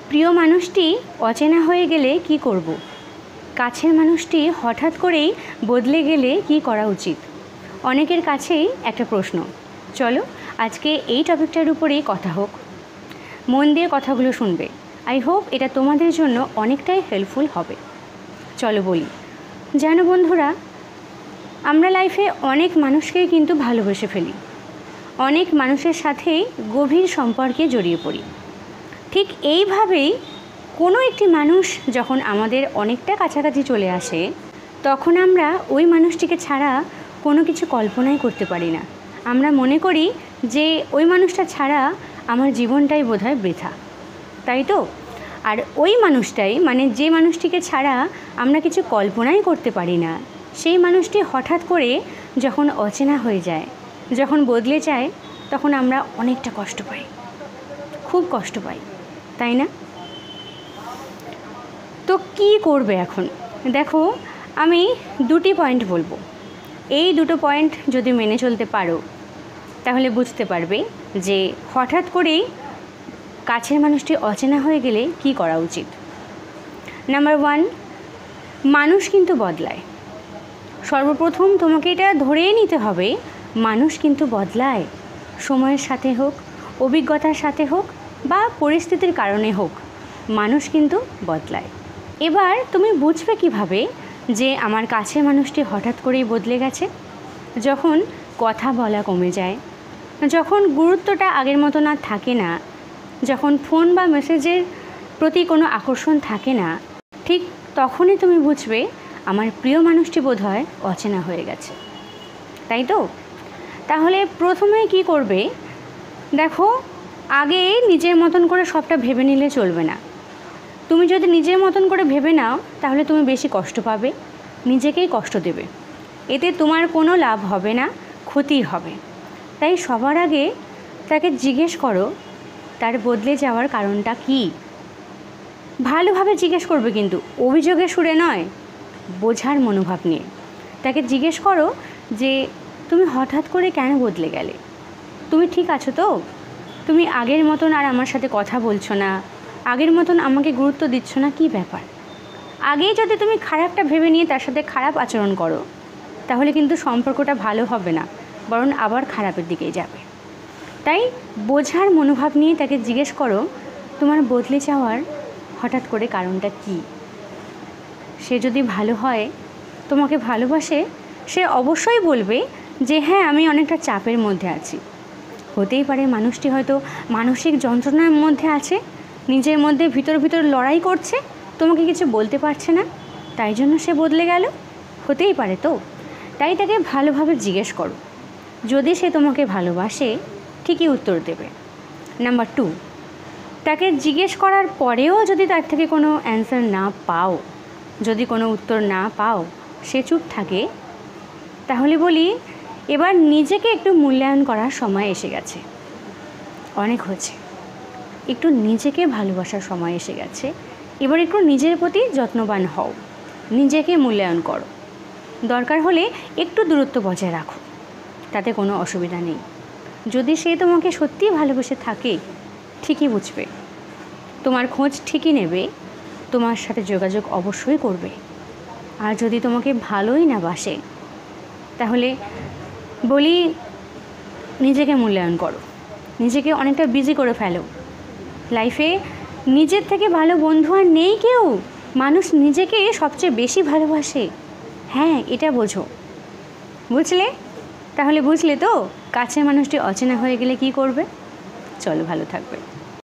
প্রিয় মানুষটি অচেনা হয়ে গেলে কি করব? কাছের মানুষটি হঠাৎ করেই বদলে গেলে কি করা উচিত? অনেকের কাছেই একটা প্রশ্ন। চলো আজকে এই টপিকটার উপরেই কথা হোক। মন দিয়ে কথাগুলো শুনবে। আই হোপ এটা তোমাদের জন্য অনেকটাই হেল্পফুল হবে। চলো বলি, জানো বন্ধুরা, আমরা লাইফে অনেক মানুষকেই কিন্তু ভালোবেসে ফেলি, অনেক মানুষের সাথেই গভীর সম্পর্কে জড়িয়ে পড়ি। ঠিক এইভাবেই কোনো একটি মানুষ যখন আমাদের অনেকটা কাছাকাছি চলে আসে, তখন আমরা ওই মানুষটিকে ছাড়া কোনো কিছু কল্পনাই করতে পারি না। আমরা মনে করি যে ওই মানুষটা ছাড়া আমার জীবনটাই বোধহয় বৃথা, তাই তো? আর ওই মানুষটাই, মানে যে মানুষটিকে ছাড়া আমরা কিছু কল্পনাই করতে পারি না, সেই মানুষটি হঠাৎ করে যখন অচেনা হয়ে যায়, যখন বদলে যায়, তখন আমরা অনেকটা কষ্ট পাই, খুব কষ্ট পাই, তাই না? তো কি করবে এখন? দেখো, আমি দুটি পয়েন্ট বলবো। এই দুটো পয়েন্ট যদি মেনে চলতে পারো, তাহলে বুঝতে পারবে যে হঠাৎ করেই কাছের মানুষটি অচেনা হয়ে গেলে কি করা উচিত। নাম্বার 1, মানুষ কিন্তু বদলায়। সর্বপ্রথম তোমাকে এটা ধরেই নিতে হবে, মানুষ কিন্তু বদলায়। সময়ের সাথে হোক, অভিজ্ঞতার সাথে হোক, বা পরিস্থিতির কারণে হোক, মানুষ কিন্তু বদলায়। এবার তুমি বুঝবে কিভাবে যে আমার কাছের মানুষটি হঠাৎ করেই বদলে গেছে? যখন কথা বলা কমে যায়, যখন গুরুত্বটা আগের মতো না থাকে না, যখন ফোন বা মেসেজের প্রতি কোনো আকর্ষণ থাকে না, ঠিক তখনই তুমি বুঝবে আমার প্রিয় মানুষটি বোধহয় অচেনা হয়ে গেছে, তাই তো? তাহলে প্রথমে কি করবে? দেখো, আগে নিজের মতন করে সবটা ভেবে নিলে চলবে না। তুমি যদি নিজের মতন করে ভেবে নাও, তাহলে তুমি বেশি কষ্ট পাবে, নিজেকেই কষ্ট দেবে। এতে তোমার কোনো লাভ হবে না, ক্ষতি হবে। তাই সবার আগে তাকে জিজ্ঞেস করো তার বদলে যাওয়ার কারণটা কী। ভালোভাবে জিজ্ঞেস করবে, কিন্তু অভিযোগের সুরে নয়, বোঝার মনোভাব নিয়ে। তাকে জিজ্ঞেস করো যে তুমি হঠাৎ করে কেন বদলে গেলে? তুমি ঠিক আছো তো? তুমি আগের মতন আর আমার সাথে কথা বলছো না, আগের মতন আমাকে গুরুত্ব দিচ্ছ না, কী ব্যাপার? আগেই যদি তুমি খারাপটা ভেবে নিয়ে তার সাথে খারাপ আচরণ করো, তাহলে কিন্তু সম্পর্কটা ভালো হবে না, বরং আবার খারাপের দিকেই যাবে। তাই বোঝার মনোভাব নিয়ে তাকে জিজ্ঞেস করো তোমার বদলে যাওয়ার হঠাৎ করে কারণটা কী। সে যদি ভালো হয়, তোমাকে ভালোবাসে, সে অবশ্যই বলবে যে হ্যাঁ, আমি অনেকটা চাপের মধ্যে আছি। হতেই পারে মানুষটি হয়তো মানসিক যন্ত্রণার মধ্যে আছে, নিজের মধ্যে ভিতর ভিতর লড়াই করছে, তোমাকে কিছু বলতে পারছে না, তাই জন্য সে বদলে গেল। হতেই পারে তো? তাই তাকে ভালোভাবে জিজ্ঞেস করো। যদি সে তোমাকে ভালোবাসে, ঠিকই উত্তর দেবে। নাম্বার 2, তাকে জিজ্ঞেস করার পরেও যদি তার থেকে কোনো অ্যান্সার না পাও, যদি কোনো উত্তর না পাও, সে চুপ থাকে, তাহলে বলি এবার নিজেকে একটু মূল্যায়ন করার সময় এসে গেছে। অনেক হয়েছে, একটু নিজেকে ভালোবাসার সময় এসে গেছে। এবার একটু নিজের প্রতি যত্নবান হও, নিজেকে মূল্যায়ন করো। দরকার হলে একটু দূরত্ব বজায় রাখো, তাতে কোনো অসুবিধা নেই। যদি সে তোমাকে সত্যিই ভালোবেসে থাকে, ঠিকই বুঝবে, তোমার খোঁজ ঠিকই নেবে, তোমার সাথে যোগাযোগ অবশ্যই করবে। আর যদি তোমাকে ভালোই না বাসে, তাহলে বলি নিজেকে মূল্যায়ন করো, নিজেকে অনেকটা বিজি করে ফেলো। লাইফে নিজের থেকে ভালো বন্ধু আর নেই কেউ। মানুষ নিজেকে সবচেয়ে বেশি ভালোবাসে। হ্যাঁ, এটা বোঝো। বুঝলে? তাহলে বুঝলে তো কাছের মানুষটি অচেনা হয়ে গেলে কি করবে? চলো, ভালো থাকবে।